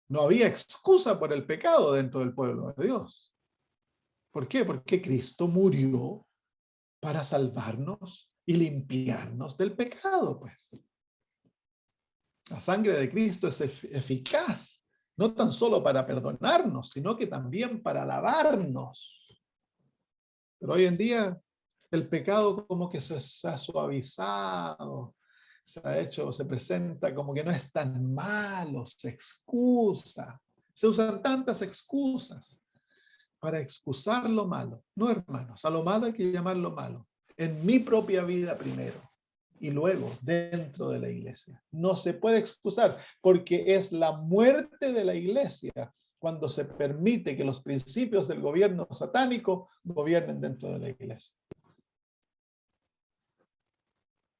No había excusa por el pecado dentro del pueblo de Dios. ¿Por qué? Porque Cristo murió para salvarnos y limpiarnos del pecado, pues. La sangre de Cristo es eficaz, no tan solo para perdonarnos, sino que también para lavarnos. Pero hoy en día el pecado como que se ha suavizado, se presenta como que no es tan malo, se excusa. Se usan tantas excusas para excusar lo malo. No, hermanos, a lo malo hay que llamarlo malo. En mi propia vida primero y luego dentro de la iglesia. No se puede excusar porque es la muerte de la iglesia cuando se permite que los principios del gobierno satánico gobiernen dentro de la iglesia.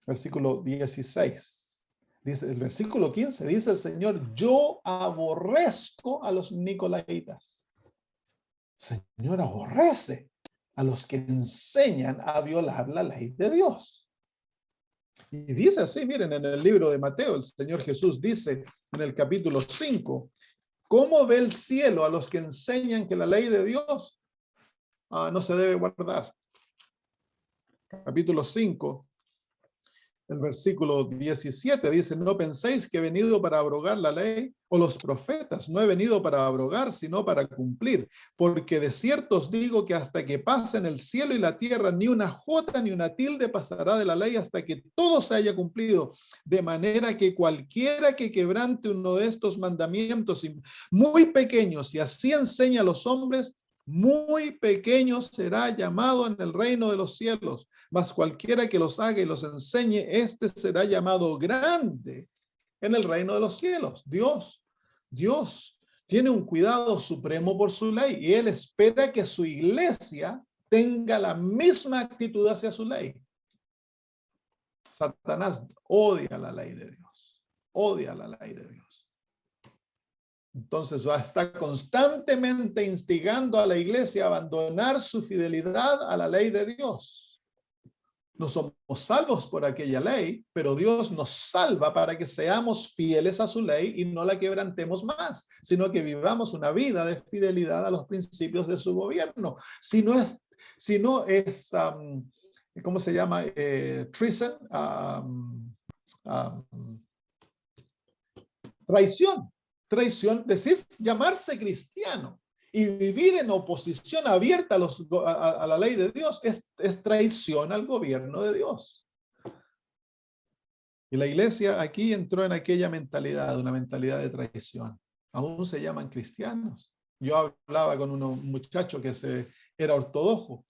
Versículo 16. Dice, el versículo 15 dice el Señor, yo aborrezco a los nicolaitas. Señor aborrece a los que enseñan a violar la ley de Dios. Y dice así, miren, en el libro de Mateo, el Señor Jesús dice en el capítulo 5, ¿cómo ve el cielo a los que enseñan que la ley de Dios no se debe guardar? Capítulo 5, el versículo 17 dice, no penséis que he venido para abrogar la ley o los profetas, no he venido para abrogar, sino para cumplir, porque de cierto os digo que hasta que pasen el cielo y la tierra, ni una jota ni una tilde pasará de la ley hasta que todo se haya cumplido, de manera que cualquiera que quebrante uno de estos mandamientos muy pequeños y así enseña a los hombres, muy pequeño será llamado en el reino de los cielos. Mas cualquiera que los haga y los enseñe, este será llamado grande en el reino de los cielos. Dios tiene un cuidado supremo por su ley y Él espera que su iglesia tenga la misma actitud hacia su ley. Satanás odia la ley de Dios, odia la ley de Dios. Entonces va a estar constantemente instigando a la iglesia a abandonar su fidelidad a la ley de Dios. No somos salvos por aquella ley, pero Dios nos salva para que seamos fieles a su ley y no la quebrantemos más, sino que vivamos una vida de fidelidad a los principios de su gobierno. Si no es ¿cómo se llama? Treason, traición, decir, llamarse cristiano y vivir en oposición abierta a la ley de Dios es traición al gobierno de Dios. Y la iglesia aquí entró en aquella mentalidad, una mentalidad de traición. Aún se llaman cristianos. Yo hablaba con un muchacho que era ortodoxo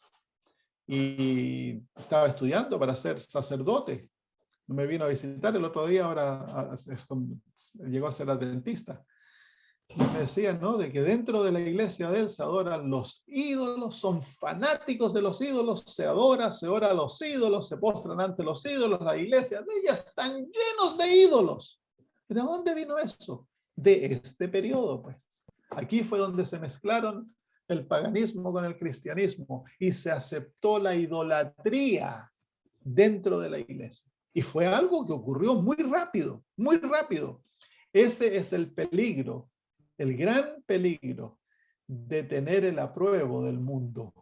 y estaba estudiando para ser sacerdote. Me vino a visitar el otro día, ahora llegó a ser adventista. Y me decían, ¿no? De que dentro de la iglesia de él se adoran los ídolos, son fanáticos de los ídolos, se ora a los ídolos, se postran ante los ídolos, las iglesias de ellas están llenos de ídolos. ¿De dónde vino eso? De este periodo, pues. Aquí fue donde se mezclaron el paganismo con el cristianismo y se aceptó la idolatría dentro de la iglesia. Y fue algo que ocurrió muy rápido, muy rápido. Ese es el peligro, el gran peligro de tener el apruebo del mundo.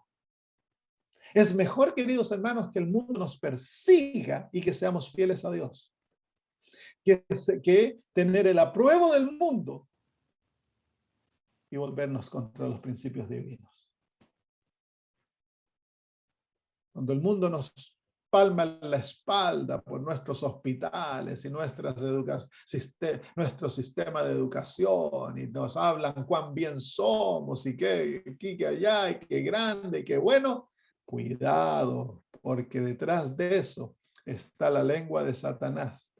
Es mejor, queridos hermanos, que el mundo nos persiga y que seamos fieles a Dios, que tener el apruebo del mundo y volvernos contra los principios divinos. Cuando el mundo nos palma la espalda por nuestros hospitales y nuestro sistema de educación y nos hablan cuán bien somos y qué aquí, que allá y qué grande y qué bueno, cuidado, porque detrás de eso está la lengua de Satanás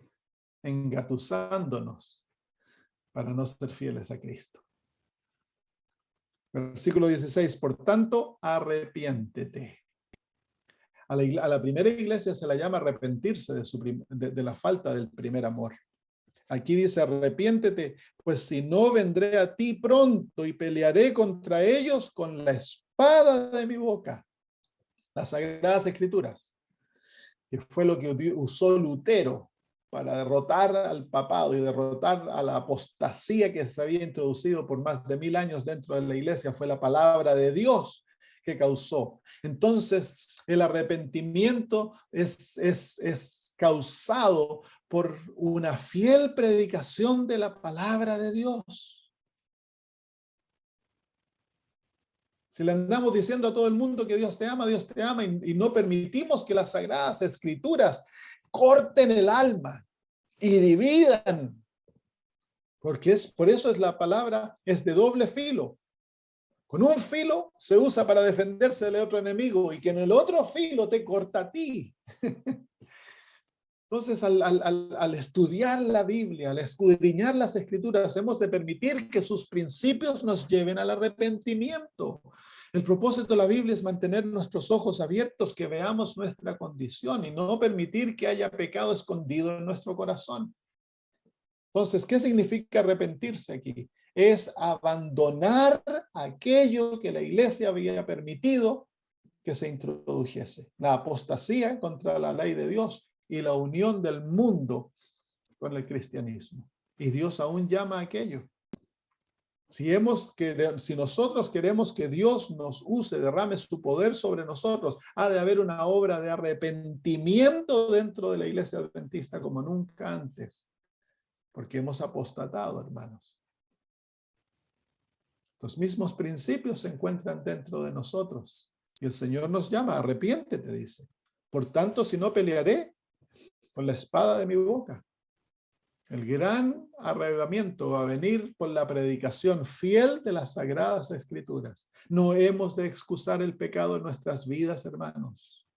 engatusándonos para no ser fieles a Cristo. Versículo 16, por tanto, arrepiéntete. A la primera iglesia se la llama arrepentirse de la falta del primer amor. Aquí dice, arrepiéntete, pues si no vendré a ti pronto y pelearé contra ellos con la espada de mi boca. Las Sagradas Escrituras, que fue lo que usó Lutero para derrotar al papado y derrotar a la apostasía que se había introducido por más de 1000 años dentro de la iglesia, fue la palabra de Dios que causó. Entonces, el arrepentimiento es causado por una fiel predicación de la palabra de Dios. Si le andamos diciendo a todo el mundo que Dios te ama y no permitimos que las Sagradas Escrituras corten el alma y dividan, porque por eso es la palabra, es de doble filo. Con un filo se usa para defenderse del otro enemigo y que en el otro filo te corta a ti. Entonces, al estudiar la Biblia, al escudriñar las Escrituras, hemos de permitir que sus principios nos lleven al arrepentimiento. El propósito de la Biblia es mantener nuestros ojos abiertos, que veamos nuestra condición y no permitir que haya pecado escondido en nuestro corazón. Entonces, ¿qué significa arrepentirse aquí? Es abandonar aquello que la iglesia había permitido que se introdujese. La apostasía contra la ley de Dios y la unión del mundo con el cristianismo. Y Dios aún llama a aquello. Si nosotros queremos que Dios nos use, derrame su poder sobre nosotros, ha de haber una obra de arrepentimiento dentro de la iglesia adventista como nunca antes. Porque hemos apostatado, hermanos. Los mismos principios se encuentran dentro de nosotros. Y el Señor nos llama, arrepiéntete, dice. Por tanto, si no pelearé con la espada de mi boca. El gran arrebatamiento va a venir por la predicación fiel de las Sagradas Escrituras. No hemos de excusar el pecado en nuestras vidas, hermanos.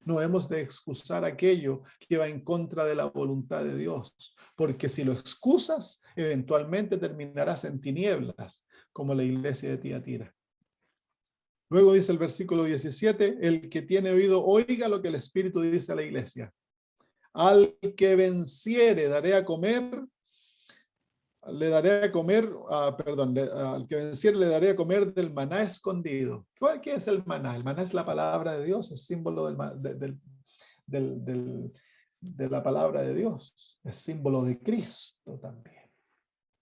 No hemos de excusar aquello que va en contra de la voluntad de Dios, porque si lo excusas, eventualmente terminarás en tinieblas, como la iglesia de Tiatira. Luego dice el versículo 17, el que tiene oído, oiga lo que el Espíritu dice a la iglesia. Al que venciere daré a comer, al que venciere le daré a comer del maná escondido. ¿Qué es el maná? El maná es la palabra de Dios, es símbolo de la palabra de Dios, es símbolo de Cristo también.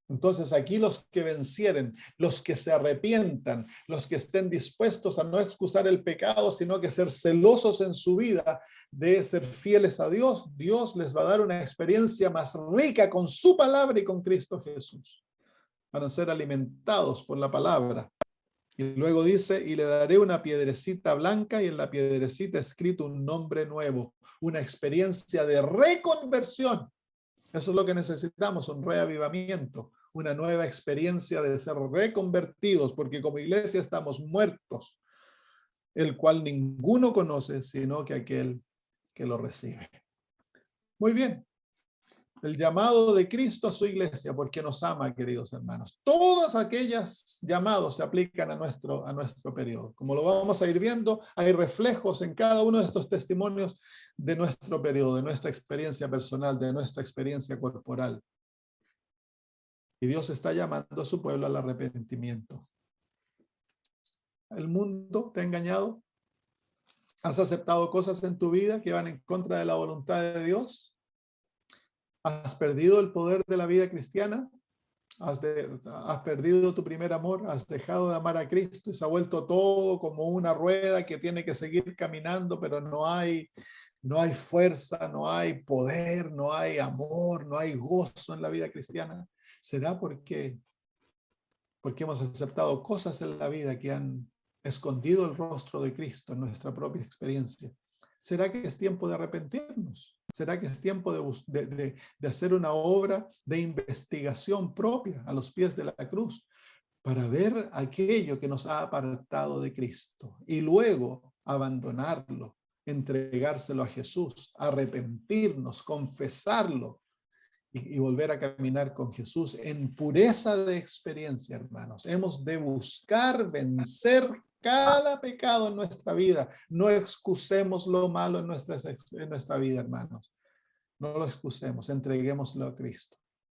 Entonces aquí los que vencieren, los que se arrepientan, los que estén dispuestos a no excusar el pecado, sino que ser celosos en su vida de ser fieles a Dios, Dios les va a dar una experiencia más rica con su palabra y con Cristo Jesús. Van a ser alimentados por la palabra. Y luego dice, y le daré una piedrecita blanca y en la piedrecita escrito un nombre nuevo, una experiencia de reconversión. Eso es lo que necesitamos, un reavivamiento, una nueva experiencia de ser reconvertidos, porque como iglesia estamos muertos, el cual ninguno conoce, sino que aquel que lo recibe. Muy bien. El llamado de Cristo a su iglesia, porque nos ama, queridos hermanos. Todas aquellas llamados se aplican a nuestro periodo. Como lo vamos a ir viendo, hay reflejos en cada uno de estos testimonios de nuestro periodo, de nuestra experiencia personal, de nuestra experiencia corporal. Y Dios está llamando a su pueblo al arrepentimiento. el mundo te ha engañado? ¿Has aceptado cosas en tu vida que van en contra de la voluntad de Dios? ¿Has perdido el poder de la vida cristiana? ¿Has perdido tu primer amor? ¿Has dejado de amar a Cristo y se ha vuelto todo como una rueda que tiene que seguir caminando, pero no hay fuerza, no hay poder, no hay amor, no hay gozo en la vida cristiana? ¿Será porque hemos aceptado cosas en la vida que han escondido el rostro de Cristo en nuestra propia experiencia? ¿Será que es tiempo de arrepentirnos? ¿Será que es tiempo de hacer una obra de investigación propia a los pies de la cruz para ver aquello que nos ha apartado de Cristo y luego abandonarlo, entregárselo a Jesús, arrepentirnos, confesarlo y volver a caminar con Jesús en pureza de experiencia, hermanos? Hemos de buscar vencer cada pecado en nuestra vida. No excusemos lo malo en nuestra vida, hermanos. No lo excusemos, entreguémoslo a Cristo.